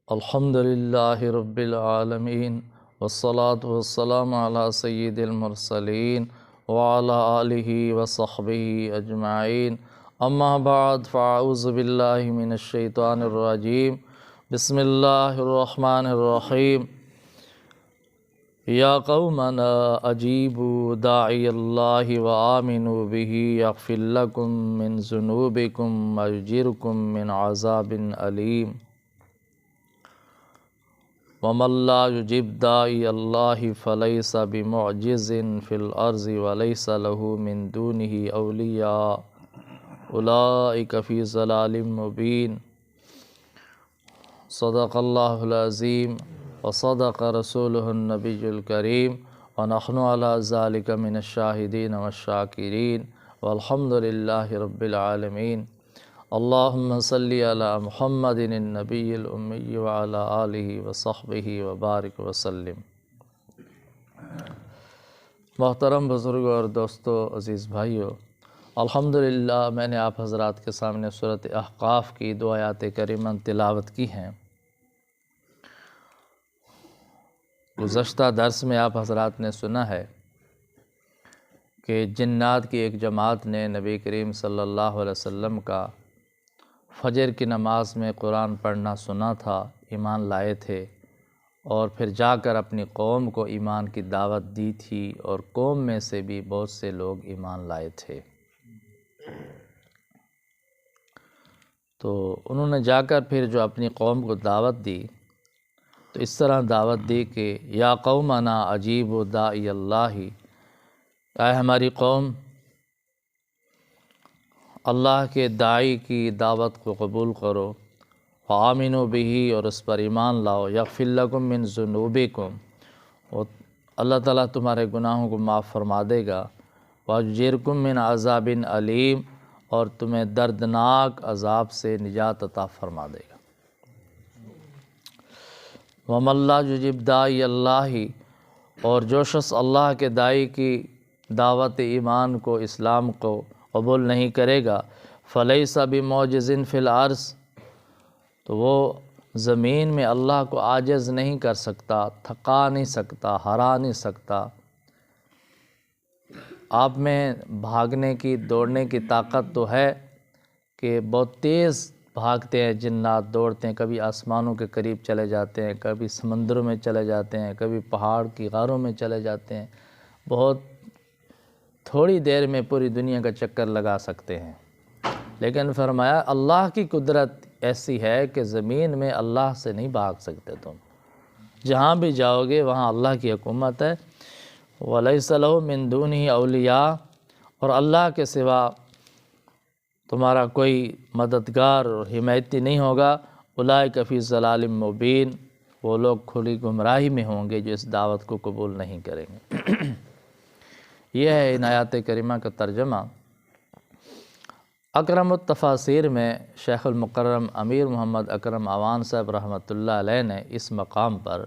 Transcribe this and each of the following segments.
الحمد للہ رب العالمین والصلاة والسلام علی سید المرسلین وعلی آلہ وصحبہ اجمعین اما بعد فاعوذ باللہ من الشیطان الرجیم بسم اللہ الرحمن الرحیم یا قومنا اجیبوا داعی اللہ وآمنوا بہ یغفر لکم من ذنوبکم ویجرکم من عذاب علیم وَمَن لَّا يُجِبْ دَاعِيَ اللَّهِ فَلَيْسَ بِمُعْجِزٍ فِي الْأَرْضِ وَلَيْسَ لَهُ مِن دُونِهِ أَوْلِيَاءُ أُولَٰئِكَ فِي ضَلَالٍ مُّبِينٍ صدق اللہ العظیم وصدق رسولہ النبی الکریم ونحن علی ذلک من الشاہدین والشاکرین والحمد للہ رب العالمین اللہم صلی علی محمد النبی الامی وعلی آلہ وصحبہ وبارک وسلم۔ محترم بزرگوں اور دوستو، عزیز بھائیو، الحمدللہ میں نے آپ حضرات کے سامنے سورۃ احقاف کی 2 آیات کریمہ تلاوت کی ہیں۔ گزشتہ درس میں آپ حضرات نے سنا ہے کہ جنات کی ایک جماعت نے نبی کریم صلی اللہ علیہ وسلم کا فجر کی نماز میں قرآن پڑھنا سنا تھا، ایمان لائے تھے، اور پھر جا کر اپنی قوم کو ایمان کی دعوت دی تھی، اور قوم میں سے بھی بہت سے لوگ ایمان لائے تھے۔ تو انہوں نے جا کر پھر جو اپنی قوم کو دعوت دی تو اس طرح دعوت دی کہ یا قومنا اجیبوا داعی اللہ، اے ہماری قوم، اللہ کے داعی کی دعوت کو قبول کرو، وآمنوا بہ، اور اس پر ایمان لاؤ، یغفر لکم من ذنوبکم، اور اللہ تعالیٰ تمہارے گناہوں کو معاف فرما دے گا، ویجرکم من عذاب علیم، اور تمہیں دردناک عذاب سے نجات عطا فرما دے گا۔ وَمَن لَّا يُجِبْ دَاعِيَ اللَّهِ، اور جو شخص اللہ کے داعی کی دعوت ایمان کو، اسلام کو قبول نہیں کرے گا، فَلَيْسَ بِمُعْجِزٍ فِي الْأَرْضِ، تو وہ زمین میں اللہ کو عاجز نہیں کر سکتا، تھکا نہیں سکتا، ہرا نہیں سکتا۔ آپ میں بھاگنے کی، دوڑنے کی طاقت تو ہے کہ بہت تیز بھاگتے ہیں جنات، دوڑتے ہیں، کبھی آسمانوں کے قریب چلے جاتے ہیں، کبھی سمندروں میں چلے جاتے ہیں، کبھی پہاڑ کی غاروں میں چلے جاتے ہیں، بہت تھوڑی دیر میں پوری دنیا کا چکر لگا سکتے ہیں۔ لیکن فرمایا اللہ کی قدرت ایسی ہے کہ زمین میں اللہ سے نہیں بھاگ سکتے تم، جہاں بھی جاؤ گے وہاں اللہ کی حکومت ہے۔ وَلَيْسَ لَهُ مِن دُونِهِ أَوْلِيَاءُ، اور اللہ کے سوا تمہارا کوئی مددگار اور حمایتی نہیں ہوگا۔ أُولَٰئِكَ فِي ضَلَالٍ مُّبِينٍ، وہ لوگ کھلی گمراہی میں ہوں گے جو اس دعوت کو قبول نہیں کریں گے۔ یہ ہے ان آیات کریمہ کا ترجمہ۔ اکرم التفاسیر میں شیخ المکرم امیر محمد اکرم اعوان صاحب رحمۃ اللہ علیہ نے اس مقام پر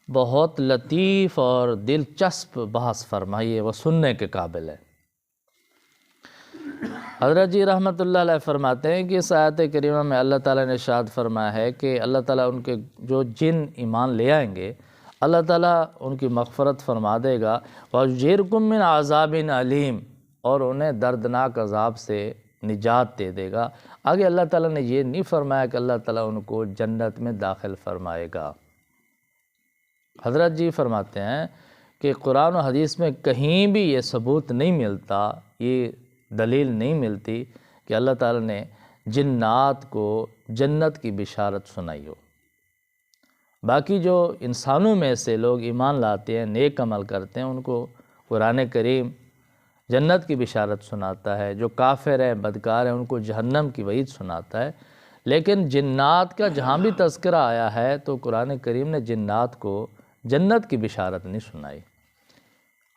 بہت لطیف اور دلچسپ بحث فرمائی ہے، وہ سننے کے قابل ہے۔ حضرت جی رحمۃ اللہ علیہ فرماتے ہیں کہ اس آیت کریمہ میں اللہ تعالیٰ نے ارشاد فرمایا ہے کہ اللہ تعالیٰ ان کے جو جن ایمان لے آئیں گے، اللہ تعالیٰ ان کی مغفرت فرما دے گا، وَيُجِرْكُم مِّنْ عَذَابٍ عَلِيمٍ، اور انہیں دردناک عذاب سے نجات دے دے گا۔ آگے اللہ تعالیٰ نے یہ نہیں فرمایا کہ اللہ تعالیٰ ان کو جنت میں داخل فرمائے گا۔ حضرت جی فرماتے ہیں کہ قرآن و حدیث میں کہیں بھی یہ ثبوت نہیں ملتا، یہ دلیل نہیں ملتی کہ اللہ تعالیٰ نے جنات کو جنت کی بشارت سنائی ہو۔ باقی جو انسانوں میں سے لوگ ایمان لاتے ہیں، نیک عمل کرتے ہیں، ان کو قرآن کریم جنت کی بشارت سناتا ہے، جو کافر ہیں، بدکار ہیں، ان کو جہنم کی وعید سناتا ہے۔ لیکن جنات کا جہاں بھی تذکرہ آیا ہے تو قرآن کریم نے جنات کو جنت کی بشارت نہیں سنائی،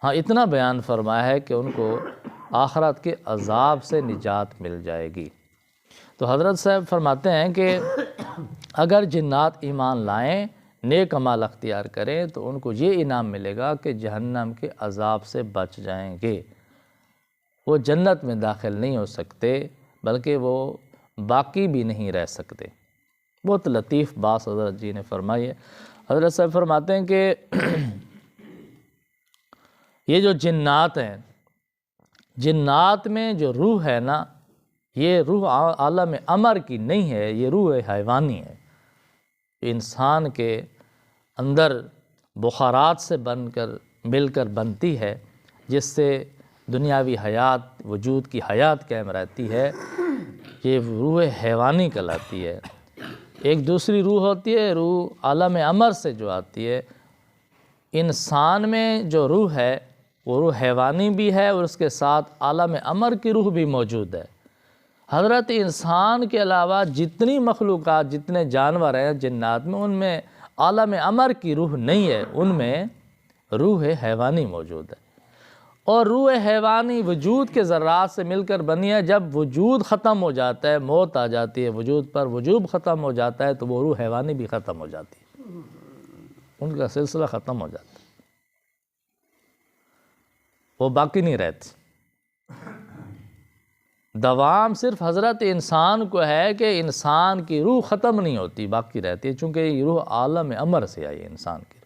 ہاں اتنا بیان فرمایا ہے کہ ان کو آخرت کے عذاب سے نجات مل جائے گی۔ تو حضرت صاحب فرماتے ہیں کہ اگر جنات ایمان لائیں، نیک عمل اختیار کریں، تو ان کو یہ انعام ملے گا کہ جہنم کے عذاب سے بچ جائیں گے۔ وہ جنت میں داخل نہیں ہو سکتے، بلکہ وہ باقی بھی نہیں رہ سکتے۔ بہت لطیف بات حضرت جی نے فرمائی ہے۔ حضرت صاحب فرماتے ہیں کہ یہ جو جنات ہیں، جنات میں جو روح ہے نا، یہ روح عالم امر کی نہیں ہے، یہ روح حیوانی ہے۔ انسان کے اندر بخارات سے مل کر بنتی ہے، جس سے دنیاوی حیات، وجود کی حیات قائم رہتی ہے، یہ روح حیوانی کہلاتی ہے۔ ایک دوسری روح ہوتی ہے، روح عالم امر سے جو آتی ہے۔ انسان میں جو روح ہے وہ روح حیوانی بھی ہے، اور اس کے ساتھ عالم امر کی روح بھی موجود ہے۔ حضرت انسان کے علاوہ جتنی مخلوقات، جتنے جانور ہیں جنات میں، ان میں عالم امر کی روح نہیں ہے، ان میں روح حیوانی موجود ہے۔ اور روح حیوانی وجود کے ذرات سے مل کر بنی ہے۔ جب وجود ختم ہو جاتا ہے، موت آ جاتی ہے وجود پر، وجود ختم ہو جاتا ہے، تو وہ روح حیوانی بھی ختم ہو جاتی ہے، ان کا سلسلہ ختم ہو جاتا ہے، وہ باقی نہیں رہتی۔ دوام صرف حضرت انسان کو ہے کہ انسان کی روح ختم نہیں ہوتی، باقی رہتی ہے، چونکہ یہ روح عالم امر سے آئی ہے انسان کی۔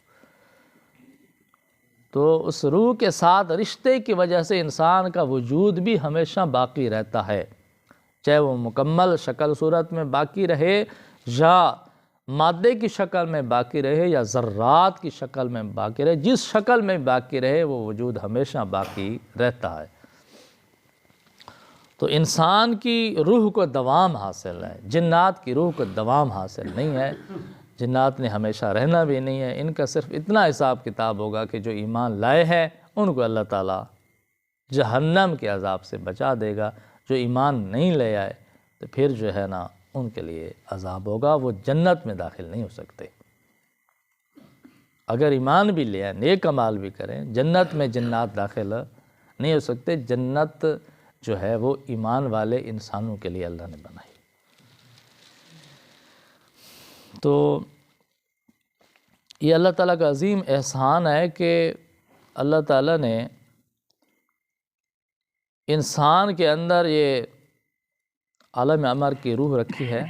تو اس روح کے ساتھ رشتے کی وجہ سے انسان کا وجود بھی ہمیشہ باقی رہتا ہے، چاہے وہ مکمل شکل صورت میں باقی رہے، یا مادے کی شکل میں باقی رہے، یا ذرات کی شکل میں باقی رہے، جس شکل میں باقی رہے وہ وجود ہمیشہ باقی رہتا ہے۔ تو انسان کی روح کو دوام حاصل ہے، جنات کی روح کو دوام حاصل نہیں ہے، جنات نے ہمیشہ رہنا بھی نہیں ہے۔ ان کا صرف اتنا حساب کتاب ہوگا کہ جو ایمان لائے ہیں ان کو اللہ تعالیٰ جہنم کے عذاب سے بچا دے گا، جو ایمان نہیں لے آئے تو پھر جو ہے نا ان کے لیے عذاب ہوگا، وہ جنت میں داخل نہیں ہو سکتے۔ اگر ایمان بھی لے آئے، نیک اعمال بھی کریں، جنت میں جنات داخل نہیں ہو سکتے۔ جنت جو ہے وہ ایمان والے انسانوں کے لیے اللہ نے بنائی۔ تو یہ اللہ تعالیٰ کا عظیم احسان ہے کہ اللہ تعالیٰ نے انسان کے اندر یہ عالم امر کی روح رکھی ہے،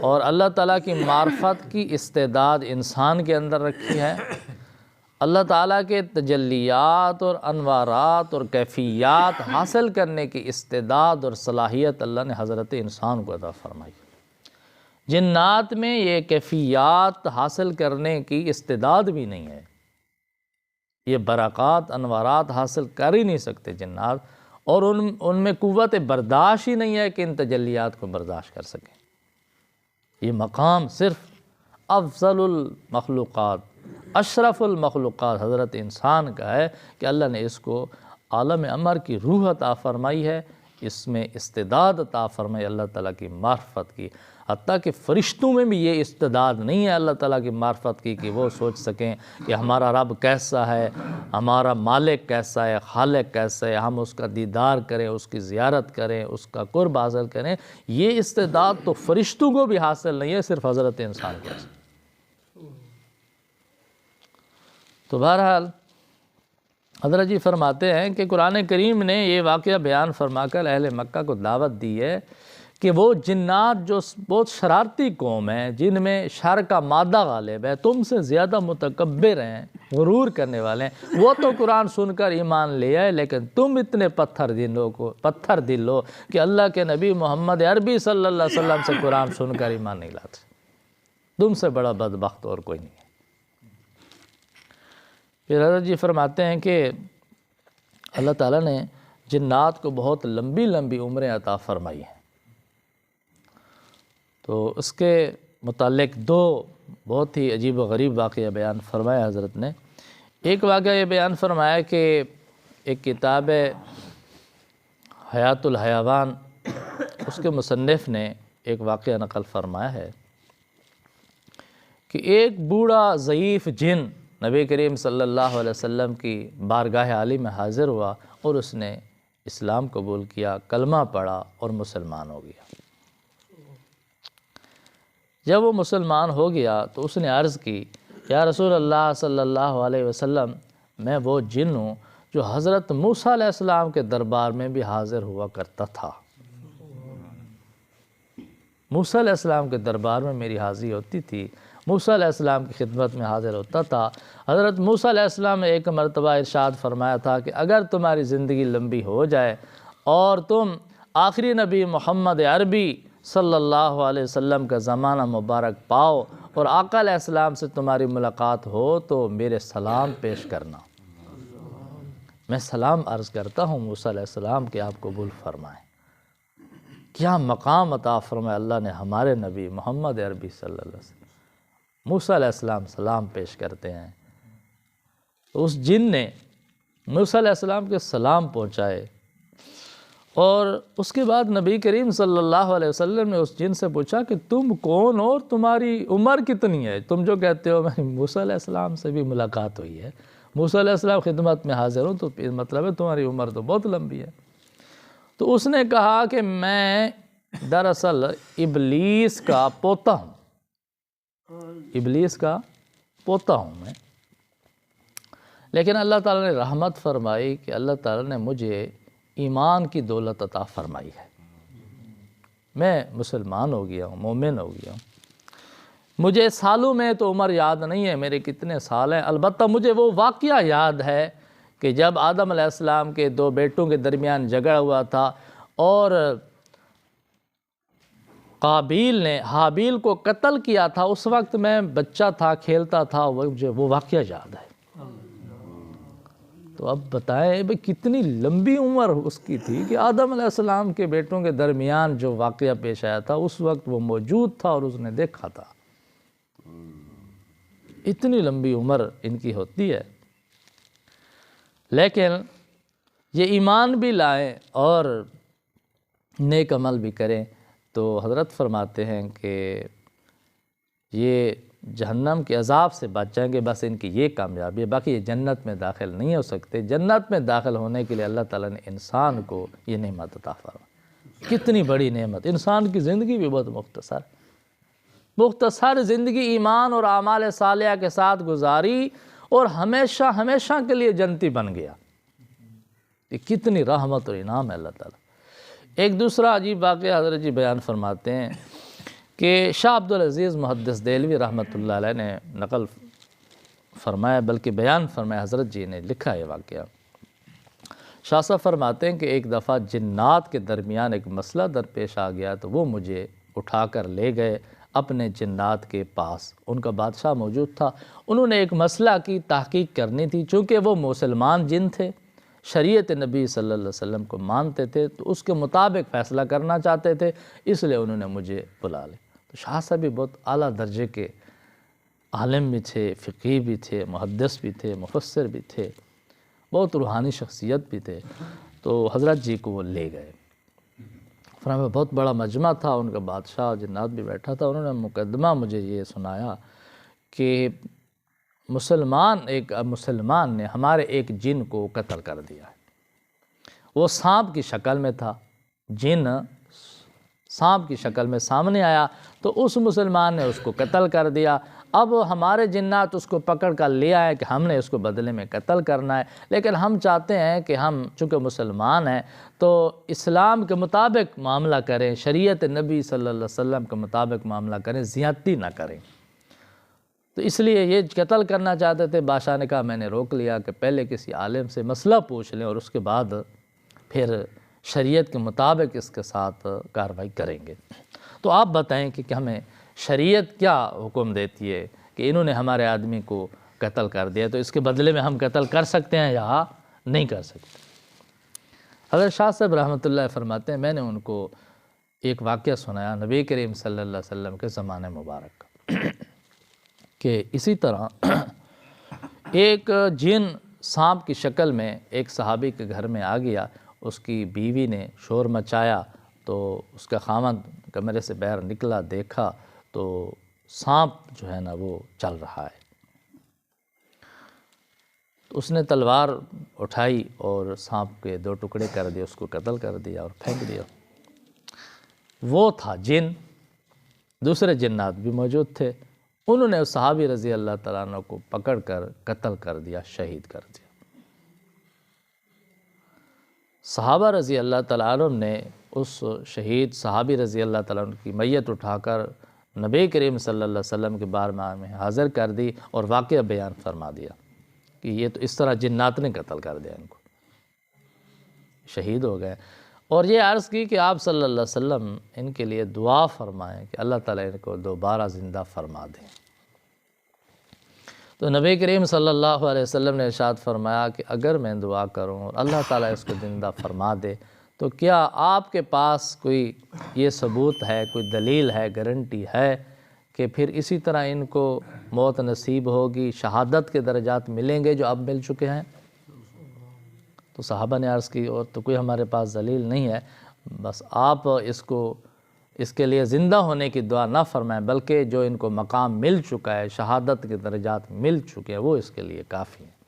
اور اللہ تعالیٰ کی معرفت کی استعداد انسان کے اندر رکھی ہے۔ اللہ تعالیٰ کے تجلیات اور انوارات اور کیفیات حاصل کرنے کی استعداد اور صلاحیت اللہ نے حضرت انسان کو عطا فرمائی۔ جنات میں یہ کیفیات حاصل کرنے کی استعداد بھی نہیں ہے، یہ برکات انوارات حاصل کر ہی نہیں سکتے جنات، اور ان میں قوت برداشت ہی نہیں ہے کہ ان تجلیات کو برداشت کر سکیں۔ یہ مقام صرف افضل المخلوقات، اشرف المخلوقات حضرت انسان کا ہے کہ اللہ نے اس کو عالم امر کی روح عطا فرمائی ہے، اس میں استعداد عطا فرمائی اللہ تعالیٰ کی معرفت کی۔ حتیٰ کہ فرشتوں میں بھی یہ استعداد نہیں ہے اللہ تعالیٰ کی معرفت کی کہ وہ سوچ سکیں کہ ہمارا رب کیسا ہے، ہمارا مالک کیسا ہے، خالق کیسا ہے، ہم اس کا دیدار کریں، اس کی زیارت کریں، اس کا قرب حاصل کریں۔ یہ استعداد تو فرشتوں کو بھی حاصل نہیں ہے، صرف حضرت انسان کو حاصل۔ تو بہرحال حضرت جی فرماتے ہیں کہ قرآن کریم نے یہ واقعہ بیان فرما کر اہل مکہ کو دعوت دی ہے کہ وہ جنات جو بہت شرارتی قوم ہیں، جن میں شر کا مادہ غالب ہے، تم سے زیادہ متکبر ہیں، غرور کرنے والے ہیں، وہ تو قرآن سن کر ایمان لے آئے، لیکن تم اتنے پتھر دل ہو کہ اللہ کے نبی محمد عربی صلی اللہ علیہ وسلم سے قرآن سن کر ایمان نہیں لاتے۔ تم سے بڑا بدبخت اور کوئی نہیں ہے۔ پھر حضرت جی فرماتے ہیں کہ اللہ تعالیٰ نے جنات کو بہت لمبی لمبی عمریں عطا فرمائی ہیں۔ تو اس کے متعلق دو بہت ہی عجیب و غریب واقعہ بیان فرمایا حضرت نے۔ ایک واقعہ یہ بیان فرمایا کہ ایک کتاب ہے حیات الحیوان، اس کے مصنف نے ایک واقعہ نقل فرمایا ہے کہ ایک بوڑھا ضعیف جن نبی کریم صلی اللہ علیہ وسلم کی بارگاہ عالی میں حاضر ہوا، اور اس نے اسلام قبول کیا، کلمہ پڑھا اور مسلمان ہو گیا۔ جب وہ مسلمان ہو گیا تو اس نے عرض کی، یا رسول اللہ صلی اللہ علیہ وسلم، میں وہ جن ہوں جو حضرت موسیٰ علیہ السلام کے دربار میں بھی حاضر ہوا کرتا تھا۔ موسیٰ علیہ السلام کے دربار میں میری حاضری ہوتی تھی، موسیٰ علیہ السلام کی خدمت میں حاضر ہوتا تھا۔ حضرت موسیٰ علیہ السلام نے ایک مرتبہ ارشاد فرمایا تھا کہ اگر تمہاری زندگی لمبی ہو جائے اور تم آخری نبی محمد عربی صلی اللہ علیہ وسلم کا زمانہ مبارک پاؤ اور آقا علیہ السلام سے تمہاری ملاقات ہو تو میرے سلام پیش کرنا۔ میں سلام عرض کرتا ہوں موسیٰ علیہ السلام کہ آپ قبول فرمائیں۔ کیا مقام عطا فرمایا اللہ نے ہمارے نبی محمد عربی صلی اللہ علیہ وسلم۔ موسیٰ علیہ السلام سلام پیش کرتے ہیں تو اس جن نے موسیٰ علیہ السلام کے سلام پہنچائے، اور اس کے بعد نبی کریم صلی اللہ علیہ وسلم نے اس جن سے پوچھا کہ تم کون ہو اور تمہاری عمر کتنی ہے؟ تم جو کہتے ہو میں موسیٰ علیہ السلام سے بھی ملاقات ہوئی ہے، موسیٰ علیہ السلام خدمت میں حاضر ہوں، تو مطلب ہے تمہاری عمر تو بہت لمبی ہے۔ تو اس نے کہا کہ میں دراصل ابلیس کا پوتا ہوں، ابلیس کا پوتا ہوں میں، لیکن اللہ تعالیٰ نے رحمت فرمائی کہ اللہ تعالیٰ نے مجھے ایمان کی دولت عطا فرمائی ہے، میں مسلمان ہو گیا ہوں، مومن ہو گیا ہوں۔ مجھے سالوں میں تو عمر یاد نہیں ہے میرے کتنے سال ہیں، البتہ مجھے وہ واقعہ یاد ہے کہ جب آدم علیہ السلام کے دو بیٹوں کے درمیان جھگڑا ہوا تھا اور قابیل نے حابیل کو قتل کیا تھا، اس وقت میں بچہ تھا، کھیلتا تھا، مجھے وہ واقعہ یاد ہے۔ تو اب بتائیں بھئی کتنی لمبی عمر اس کی تھی کہ آدم علیہ السلام کے بیٹوں کے درمیان جو واقعہ پیش آیا تھا اس وقت وہ موجود تھا اور اس نے دیکھا تھا۔ اتنی لمبی عمر ان کی ہوتی ہے، لیکن یہ ایمان بھی لائیں اور نیک عمل بھی کریں تو حضرت فرماتے ہیں کہ یہ جہنم کے عذاب سے بچ جائیں گے، بس ان کی یہ کامیابی ہے، باقی یہ جنت میں داخل نہیں ہو سکتے۔ جنت میں داخل ہونے کے لیے اللہ تعالیٰ نے انسان کو یہ نعمت عطا فرمائی۔ کتنی بڑی نعمت! انسان کی زندگی بھی بہت مختصر زندگی ایمان اور اعمال صالحہ کے ساتھ گزاری اور ہمیشہ ہمیشہ کے لیے جنتی بن گیا۔ یہ کتنی رحمت اور انعام ہے اللہ تعالیٰ۔ ایک دوسرا عجیب واقعہ حضرت جی بیان فرماتے ہیں کہ شاہ عبدالعزیز محدث دہلوی رحمۃ اللہ علیہ نے نقل فرمایا، بلکہ بیان فرمایا، حضرت جی نے لکھا ہے واقعہ۔ شاہ صاحب فرماتے ہیں کہ ایک دفعہ جنات کے درمیان ایک مسئلہ درپیش آ گیا تو وہ مجھے اٹھا کر لے گئے اپنے جنات کے پاس۔ ان کا بادشاہ موجود تھا، انہوں نے ایک مسئلہ کی تحقیق کرنی تھی، چونکہ وہ مسلمان جن تھے، شریعت نبی صلی اللہ علیہ وسلم کو مانتے تھے، تو اس کے مطابق فیصلہ کرنا چاہتے تھے، اس لیے انہوں نے مجھے بلا لیا۔ تو شاہ صاحب بھی بہت اعلیٰ درجے کے عالم بھی تھے، فقی بھی تھے، محدث بھی تھے، مفسر بھی تھے، بہت روحانی شخصیت بھی تھے، تو حضرت جی کو وہ لے گئے۔ فرمایا بہت بڑا مجمع تھا، ان کا بادشاہ جنات بھی بیٹھا تھا، انہوں نے مقدمہ مجھے یہ سنایا کہ ایک مسلمان نے ہمارے ایک جن کو قتل کر دیا ہے۔ وہ سانپ کی شکل میں تھا، جن سانپ کی شکل میں سامنے آیا تو اس مسلمان نے اس کو قتل کر دیا۔ اب ہمارے جنات اس کو پکڑ کر لے آئے کہ ہم نے اس کو بدلے میں قتل کرنا ہے، لیکن ہم چاہتے ہیں کہ ہم چونکہ مسلمان ہیں تو اسلام کے مطابق معاملہ کریں، شریعت نبی صلی اللہ علیہ وسلم کے مطابق معاملہ کریں، زیادتی نہ کریں۔ تو اس لیے یہ قتل کرنا چاہتے تھے۔ بادشاہ نے کہا میں نے روک لیا کہ پہلے کسی عالم سے مسئلہ پوچھ لیں اور اس کے بعد پھر شریعت کے مطابق اس کے ساتھ کارروائی کریں گے۔ تو آپ بتائیں کہ ہمیں شریعت کیا حکم دیتی ہے کہ انہوں نے ہمارے آدمی کو قتل کر دیا، تو اس کے بدلے میں ہم قتل کر سکتے ہیں یا نہیں کر سکتے؟ حضرت شاہ صاحب رحمۃ اللہ فرماتے ہیں میں نے ان کو ایک واقعہ سنایا نبی کریم صلی اللہ علیہ وسلم کے زمانے مبارک کا کہ اسی طرح ایک جن سانپ کی شکل میں ایک صحابی کے گھر میں آ گیا، اس کی بیوی نے شور مچایا تو اس کا خاوند کمرے سے باہر نکلا، دیکھا تو سانپ جو ہے نا وہ چل رہا ہے۔ تو اس نے تلوار اٹھائی اور سانپ کے 2 ٹکڑے کر دیے، اس کو قتل کر دیا اور پھینک دیا۔ وہ تھا جن، دوسرے جنات بھی موجود تھے، انہوں نے اس صحابی رضی اللہ تعالیٰ عنہ کو پکڑ کر قتل کر دیا، شہید کر دیا۔ صحابہ رضی اللہ تعالیٰ عنہ نے اس شہید صحابی رضی اللہ تعالیٰ عنہ کی میت اٹھا کر نبی کریم صلی اللہ علیہ وسلم کے بارگاہ میں حاضر کر دی اور واقعہ بیان فرما دیا کہ یہ تو اس طرح جنات نے قتل کر دیا ان کو، شہید ہو گئے۔ اور یہ عرض کی کہ آپ صلی اللہ علیہ وسلم ان کے لیے دعا فرمائیں کہ اللہ تعالیٰ ان کو دوبارہ زندہ فرما دیں۔ تو نبی کریم صلی اللہ علیہ وسلم نے ارشاد فرمایا کہ اگر میں دعا کروں اور اللہ تعالیٰ اس کو زندہ فرما دے تو کیا آپ کے پاس کوئی یہ ثبوت ہے، کوئی دلیل ہے، گارنٹی ہے کہ پھر اسی طرح ان کو موت نصیب ہوگی، شہادت کے درجات ملیں گے جو اب مل چکے ہیں؟ تو صحابہ نے عرض کی اور تو کوئی ہمارے پاس دلیل نہیں ہے، بس آپ اس کے لیے زندہ ہونے کی دعا نہ فرمائیں، بلکہ جو ان کو مقام مل چکا ہے، شہادت کے درجات مل چکے ہیں، وہ اس کے لیے کافی ہیں۔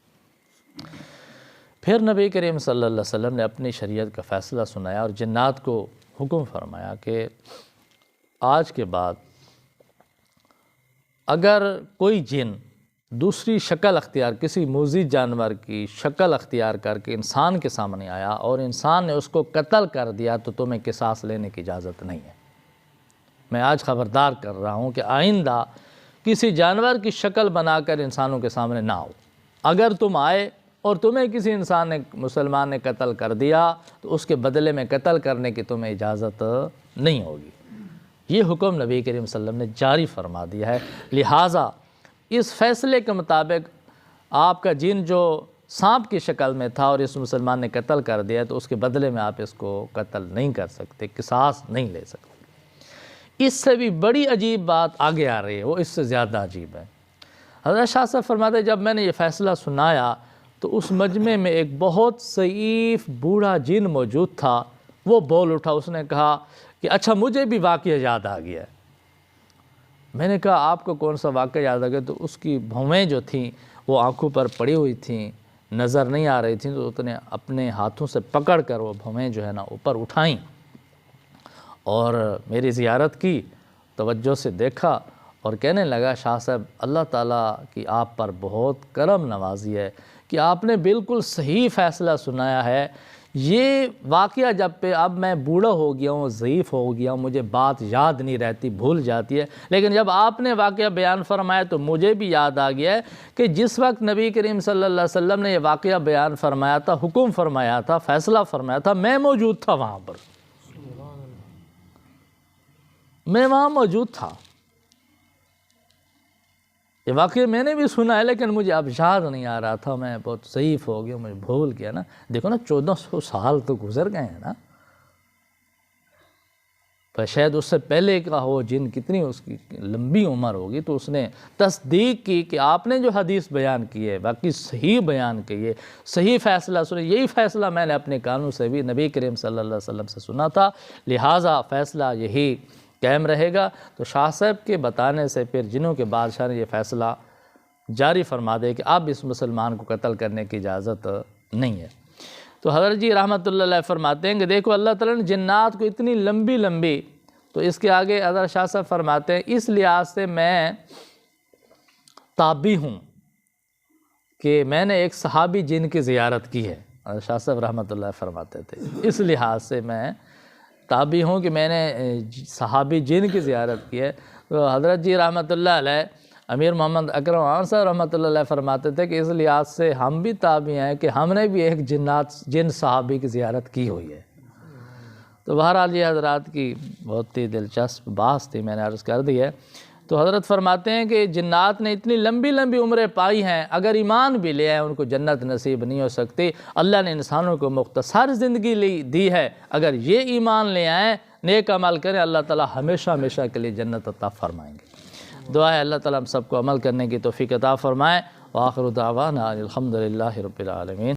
پھر نبی کریم صلی اللہ علیہ وسلم نے اپنی شریعت کا فیصلہ سنایا اور جنات کو حکم فرمایا کہ آج کے بعد اگر کوئی جن دوسری شکل اختیار، کسی موذی جانور کی شکل اختیار کر کے انسان کے سامنے آیا اور انسان نے اس کو قتل کر دیا تو تمہیں قصاص لینے کی اجازت نہیں ہے۔ میں آج خبردار کر رہا ہوں کہ آئندہ کسی جانور کی شکل بنا کر انسانوں کے سامنے نہ آؤ۔ اگر تم آئے اور تمہیں کسی انسان نے، مسلمان نے قتل کر دیا تو اس کے بدلے میں قتل کرنے کی تمہیں اجازت نہیں ہوگی۔ یہ حکم نبی کریم صلی اللہ علیہ وسلم نے جاری فرما دیا ہے۔ لہٰذا اس فیصلے کے مطابق آپ کا جن جو سانپ کی شکل میں تھا اور اس مسلمان نے قتل کر دیا تو اس کے بدلے میں آپ اس کو قتل نہیں کر سکتے، قصاص نہیں لے سکتے۔ اس سے بھی بڑی عجیب بات آگے آ رہی ہے، وہ اس سے زیادہ عجیب ہے۔ حضرت شاہ صاحب فرماتے ہیں جب میں نے یہ فیصلہ سنایا تو اس مجمع میں ایک بہت ضعیف بوڑھا جن موجود تھا، وہ بول اٹھا، اس نے کہا کہ اچھا مجھے بھی واقعہ یاد آ گیا ہے۔ میں نے کہا آپ کو کون سا واقعہ یاد آ گیا؟ تو اس کی بھویں جو تھیں وہ آنکھوں پر پڑی ہوئی تھیں، نظر نہیں آ رہی تھیں، تو اس نے اپنے ہاتھوں سے پکڑ کر وہ بھویں جو ہے نا اوپر اٹھائیں اور میری زیارت کی، توجہ سے دیکھا اور کہنے لگا شاہ صاحب اللہ تعالیٰ کی آپ پر بہت کرم نوازی ہے کہ آپ نے بالکل صحیح فیصلہ سنایا ہے۔ یہ واقعہ جب پہ اب میں بوڑھا ہو گیا ہوں، ضعیف ہو گیا ہوں، مجھے بات یاد نہیں رہتی، بھول جاتی ہے، لیکن جب آپ نے واقعہ بیان فرمایا تو مجھے بھی یاد آ گیا ہے کہ جس وقت نبی کریم صلی اللہ علیہ وسلم نے یہ واقعہ بیان فرمایا تھا، حکم فرمایا تھا، فیصلہ فرمایا تھا، میں موجود تھا وہاں پر، میں وہاں موجود تھا۔ یہ واقعہ میں نے بھی سنا ہے لیکن مجھے اب یاد نہیں آ رہا تھا، میں بہت ضعیف ہو گیا، مجھے بھول گیا نا۔ دیکھو نا 1400 سال تو گزر گئے ہیں نا، پر شاید اس سے پہلے کا ہو جن کتنی اس کی لمبی عمر ہوگی، تو اس نے تصدیق کی کہ آپ نے جو حدیث بیان کی ہے باقی صحیح بیان کی ہے، صحیح فیصلہ سنے۔ یہی فیصلہ میں نے اپنے کانوں سے بھی نبی کریم صلی اللہ علیہ وسلم سے سنا تھا، لہٰذا فیصلہ یہی قائم رہے گا۔ تو شاہ صاحب کے بتانے سے پھر جنوں کے بادشاہ نے یہ فیصلہ جاری فرما دے کہ اب اس مسلمان کو قتل کرنے کی اجازت نہیں ہے۔ تو حضرت جی رحمۃ اللہ علیہ فرماتے ہیں کہ دیکھو اللہ تعالیٰ نے جنات کو اتنی لمبی لمبی، تو اس کے آگے حضرت شاہ صاحب فرماتے ہیں اس لحاظ سے میں تابع ہوں کہ میں نے ایک صحابی جن کی زیارت کی ہے۔ حضرت شاہ صاحب رحمۃ اللہ فرماتے تھے اس لحاظ سے میں تابع ہوں کہ میں نے صحابی جن کی زیارت کی ہے۔ تو حضرت جی رحمۃ اللہ علیہ امیر محمد اکرم خان صاحب رحمۃ اللہ علیہ فرماتے تھے کہ اس لحاظ سے ہم بھی تابع ہیں کہ ہم نے بھی ایک جن صحابی کی زیارت کی ہوئی ہے۔ تو بہرحال یہ حضرات کی بہت ہی دلچسپ بحث تھی، میں نے عرض کر دی ہے۔ تو حضرت فرماتے ہیں کہ جنات نے اتنی لمبی لمبی عمریں پائی ہیں، اگر ایمان بھی لے آئیں ان کو جنت نصیب نہیں ہو سکتی۔ اللہ نے انسانوں کو مختصر زندگی دی ہے، اگر یہ ایمان لے آئیں، نیک عمل کریں، اللہ تعالیٰ ہمیشہ ہمیشہ کے لیے جنت عطا فرمائیں گے۔ دعا ہے اللہ تعالیٰ ہم سب کو عمل کرنے کی توفیق عطا فرمائے۔ وآخر دعوانا الحمد للہ رب العالمین۔